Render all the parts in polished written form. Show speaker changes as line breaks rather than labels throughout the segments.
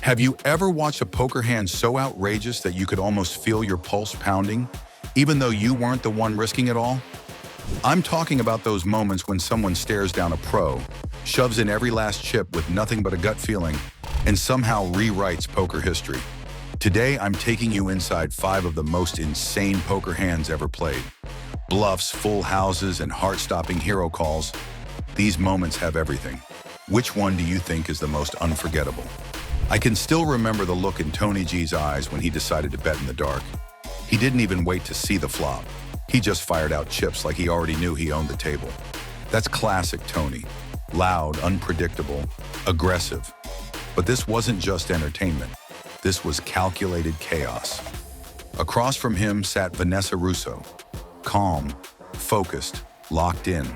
Have you ever watched a poker hand so outrageous that you could almost feel your pulse pounding, even though you weren't the one risking it all? I'm talking about those moments when someone stares down a pro, shoves in every last chip with nothing but a gut feeling, and somehow rewrites poker history. Today, I'm taking you inside 5 of the most insane poker hands ever played. Bluffs, full houses, and heart-stopping hero calls. These moments have everything. Which one do you think is the most unforgettable? I can still remember the look in Tony G's eyes when he decided to bet in the dark. He didn't even wait to see the flop. He just fired out chips like he already knew he owned the table. That's classic Tony. Loud, unpredictable, aggressive. But this wasn't just entertainment. This was calculated chaos. Across from him sat Vanessa Russo, calm, focused, locked in.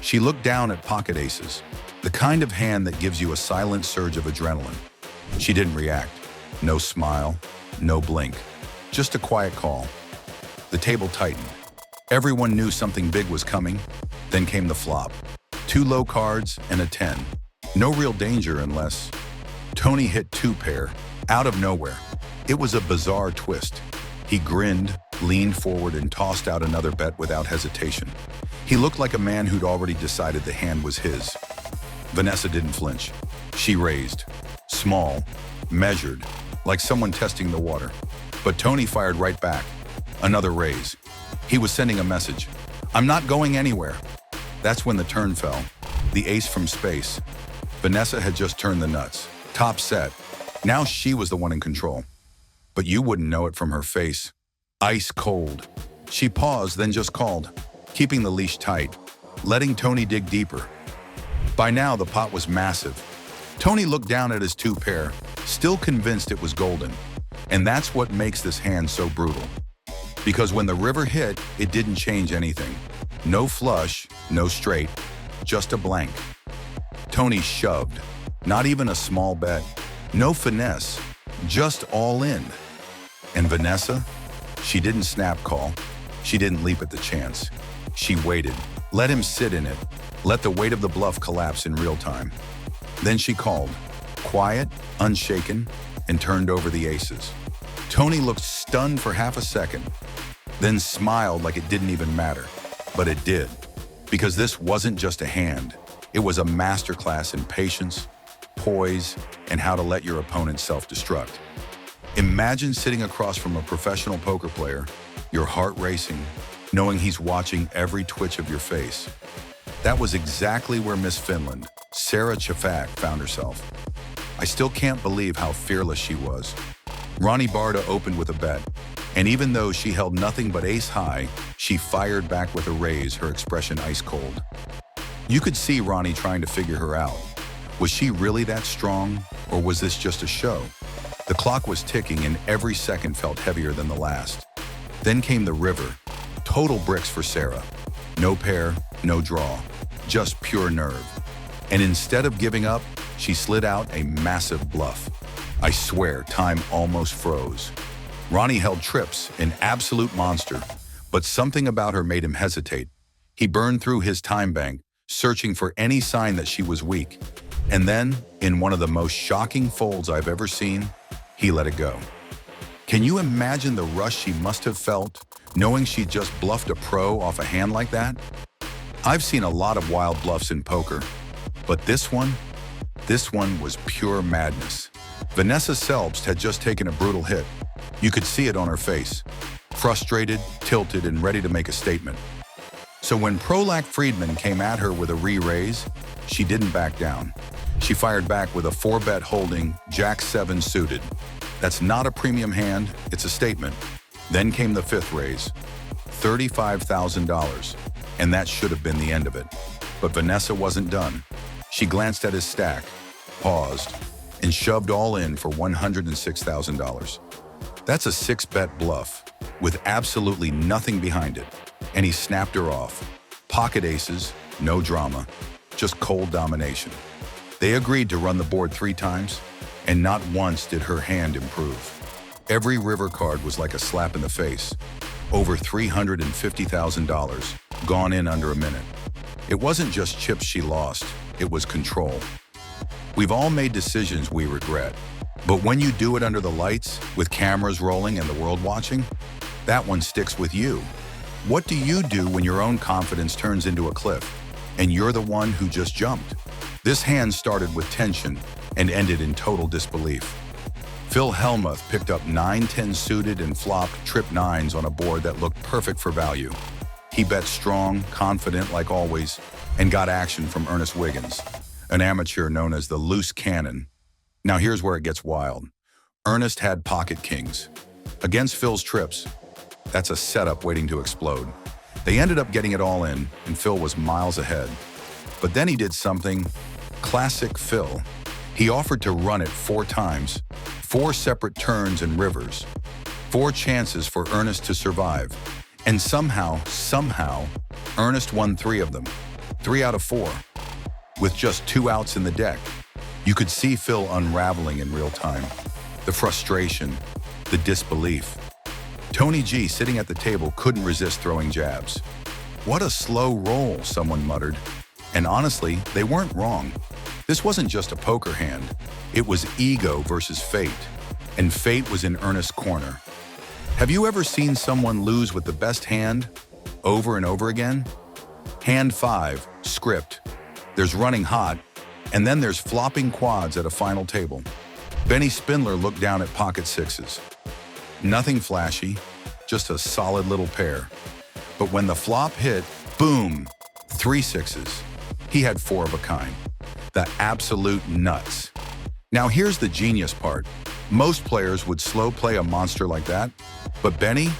She looked down at pocket aces, the kind of hand that gives you a silent surge of adrenaline. She didn't react. No smile, no blink, just a quiet call. The table tightened. Everyone knew something big was coming. Then came the flop. 2 low cards and a 10. No real danger unless Tony hit 2 pair, out of nowhere. It was a bizarre twist. He grinned, leaned forward, and tossed out another bet without hesitation. He looked like a man who'd already decided the hand was his. Vanessa didn't flinch. She raised. Small, measured, like someone testing the water. But Tony fired right back. Another raise. He was sending a message. I'm not going anywhere. That's when the turn fell. The ace from space. Vanessa had just turned the nuts. Top set. Now she was the one in control. But you wouldn't know it from her face. Ice cold. She paused, then just called, keeping the leash tight, letting Tony dig deeper. By now, the pot was massive. Tony looked down at his 2 pair, still convinced it was golden. And that's what makes this hand so brutal. Because when the river hit, it didn't change anything. No flush, no straight, just a blank. Tony shoved. Not even a small bet. No finesse, just all in. And Vanessa? She didn't snap call. She didn't leap at the chance. She waited, let him sit in it, let the weight of the bluff collapse in real time. Then she called, quiet, unshaken, and turned over the aces. Tony looked stunned for half a second, then smiled like it didn't even matter. But it did, because this wasn't just a hand. It was a masterclass in patience, poise, and how to let your opponent self-destruct. Imagine sitting across from a professional poker player, your heart racing, knowing he's watching every twitch of your face. That was exactly where Miss Finland, Sarah Chafak, found herself. I still can't believe how fearless she was. Ronnie Barda opened with a bet, and even though she held nothing but ace high, she fired back with a raise, her expression ice cold. You could see Ronnie trying to figure her out. Was she really that strong, or was this just a show? The clock was ticking and every second felt heavier than the last. Then came the river. Total bricks for Sarah. No pair, no draw, just pure nerve. And instead of giving up, she slid out a massive bluff. I swear, time almost froze. Ronnie held trips, an absolute monster, but something about her made him hesitate. He burned through his time bank, searching for any sign that she was weak. And then, in one of the most shocking folds I've ever seen, he let it go. Can you imagine the rush she must have felt, knowing she just bluffed a pro off a hand like that? I've seen a lot of wild bluffs in poker, but this one was pure madness. Vanessa Selbst had just taken a brutal hit. You could see it on her face. Frustrated, tilted, and ready to make a statement. So when Prolak Friedman came at her with a re-raise, she didn't back down. She fired back with a 4-bet holding Jack-7 suited. That's not a premium hand, it's a statement. Then came the 5th raise, $35,000, and that should have been the end of it. But Vanessa wasn't done. She glanced at his stack, paused, and shoved all in for $106,000. That's a 6-bet bluff, with absolutely nothing behind it. And he snapped her off. Pocket aces, no drama, just cold domination. They agreed to run the board 3 times, and not once did her hand improve. Every river card was like a slap in the face. Over $350,000, gone in under a minute. It wasn't just chips she lost, it was control. We've all made decisions we regret. But when you do it under the lights, with cameras rolling and the world watching, that one sticks with you. What do you do when your own confidence turns into a cliff and you're the one who just jumped? This hand started with tension and ended in total disbelief. Phil Hellmuth picked up 9-10 suited and flopped trip nines on a board that looked perfect for value. He bet strong, confident like always, and got action from Ernest Wiggins, an amateur known as the loose cannon. Now here's where it gets wild. Ernest had pocket kings. Against Phil's trips, that's a setup waiting to explode. They ended up getting it all in, and Phil was miles ahead. But then he did something classic Phil. He offered to run it 4 times, 4 separate turns and rivers, 4 chances for Ernest to survive. And somehow, Ernest won 3 of them, 3 out of 4, with just 2 outs in the deck. You could see Phil unraveling in real time. The frustration, the disbelief. Tony G, sitting at the table, couldn't resist throwing jabs. "What a slow roll," someone muttered. And honestly, they weren't wrong. This wasn't just a poker hand. It was ego versus fate. And fate was in Ernest's corner. Have you ever seen someone lose with the best hand over and over again? Hand 5, script. There's running hot, and then there's flopping quads at a final table. Benny Spindler looked down at pocket 6s. Nothing flashy, just a solid little pair. But when the flop hit, boom, 3 6s. He had 4 of a kind. The absolute nuts. Now here's the genius part. Most players would slow play a monster like that, but Benny,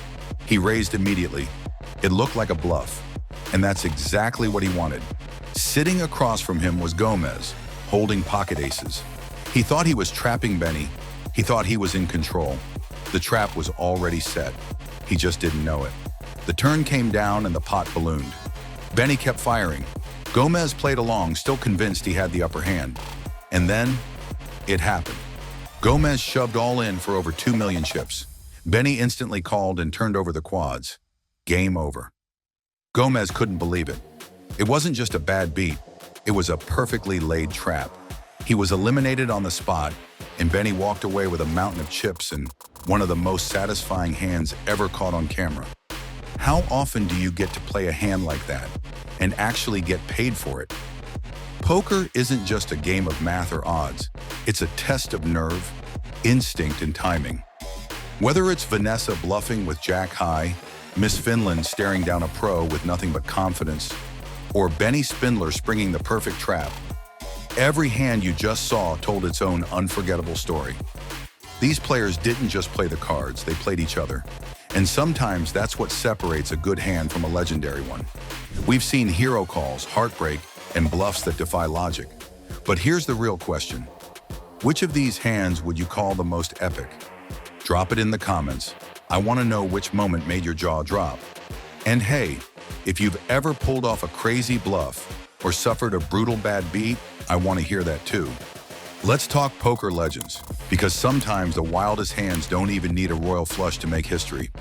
he raised immediately. It looked like a bluff, and that's exactly what he wanted. Sitting across from him was Gomez, holding pocket aces. He thought he was trapping Benny. He thought he was in control. The trap was already set. He just didn't know it. The turn came down and the pot ballooned. Benny kept firing. Gomez played along, still convinced he had the upper hand. And then, it happened. Gomez shoved all in for over 2 million chips. Benny instantly called and turned over the quads. Game over. Gomez couldn't believe it. It wasn't just a bad beat. It was a perfectly laid trap. He was eliminated on the spot, and Benny walked away with a mountain of chips and one of the most satisfying hands ever caught on camera. How often do you get to play a hand like that and actually get paid for it? Poker isn't just a game of math or odds. It's a test of nerve, instinct, and timing. Whether it's Vanessa bluffing with Jack high, Miss Finland staring down a pro with nothing but confidence, or Benny Spindler springing the perfect trap, every hand you just saw told its own unforgettable story. These players didn't just play the cards, they played each other. And sometimes that's what separates a good hand from a legendary one. We've seen hero calls, heartbreak, and bluffs that defy logic. But here's the real question. Which of these hands would you call the most epic? Drop it in the comments. I want to know which moment made your jaw drop. And hey, if you've ever pulled off a crazy bluff or suffered a brutal bad beat, I want to hear that too. Let's talk poker legends, because sometimes the wildest hands don't even need a royal flush to make history.